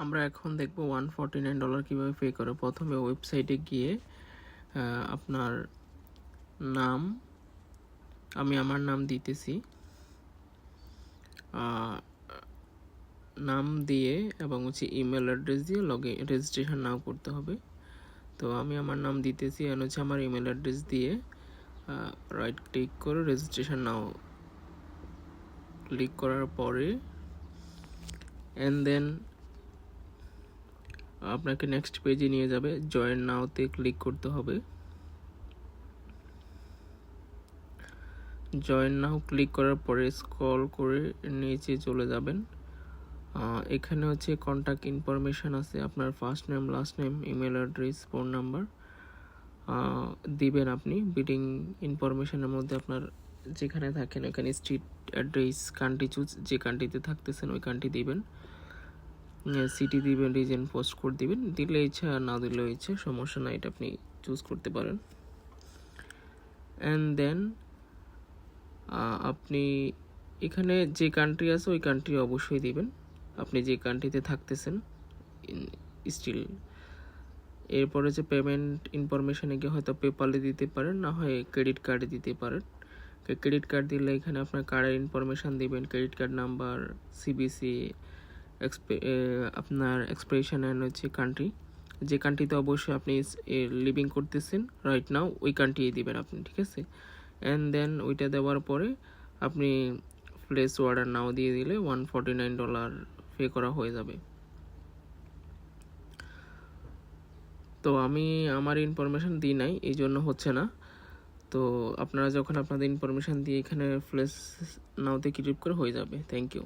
আমরা এখন দেখব $149 কিভাবে পে করে। প্রথমে ওয়েবসাইটে গিয়ে আপনার নাম, আমি আমার নাম দিতেছি, নাম দিয়ে এবং ইমেল অ্যাড্রেস দিয়ে রেজিস্ট্রেশন নাও করতে হবে। তো আমি আমার নাম দিতেছি, আর আমার ইমেল অ্যাড্রেস দিয়ে রাইট ক্লিক করে রেজিস্ট্রেশন নাও ক্লিক করার পরে দেন আপনাকে নেক্সট পেজে নিয়ে যাবে। জয়েন নাওতে ক্লিক করতে হবে। জয়েন নাও ক্লিক করার পরে স্ক্রল করে নিচে চলে যাবেন। এখানে কন্ট্যাক্ট ইনফরমেশন আছে, আপনার first name, last name, email address, phone number দিবেন আপনি। বিলিং ইনফরমেশনের মধ্যে আপনার যেখানে থাকেন ওখানে স্ট্রিট অ্যাড্রেস, কান্ট্রি চুজ, যে কান্ট্রিতে থাকতেছেন ওই কান্ট্রি দিবেন, সিটি দিবেন, রিজন, পোস্ট কোড দিবেন। দিলে ইচ্ছা, না দিলেও ইচ্ছা, সমস্যা নাই, এটা আপনি চুজ করতে পারেন। দেন আপনি এখানে যে কান্ট্রি আছে ওই কান্ট্রি অবশ্যই দিবেন, আপনি যে কান্ট্রিতে থাকতেছেন স্টিল। এরপরে পেমেন্ট ইনফরমেশনে গিয়ে হয়তো পেপালে দিতে পারেন, না হয় ক্রেডিট কার্ডে দিতে পারেন। ক্রেডিট কার্ড দিলে এখানে আপনার কার্ডের ইনফরমেশান দিবেন, ক্রেডিট কার্ড নাম্বার, সিবিসি, আপনার এক্সপ্রেশন অ্যান্ড কান্ট্রি, যে কান্ট্রিতে অবশ্যই আপনি লিভিং করতেছেন রাইট নাও ওই কান্ট্রি দিবেন আপনি, ঠিক আছে। দেন ওইটা দেওয়ার পরে আপনি প্লেস অর্ডার নাও দিয়ে দিলে $149 পে করা হয়ে যাবে। তো আমি আমার ইনফরমেশান দিই নাই, এই জন্য হচ্ছে না। তো আপনারা যখন আপনাদের ইনফরমেশান দিয়ে এখানে প্লেস নাওতে ক্লিক করে হয়ে যাবে। Thank you.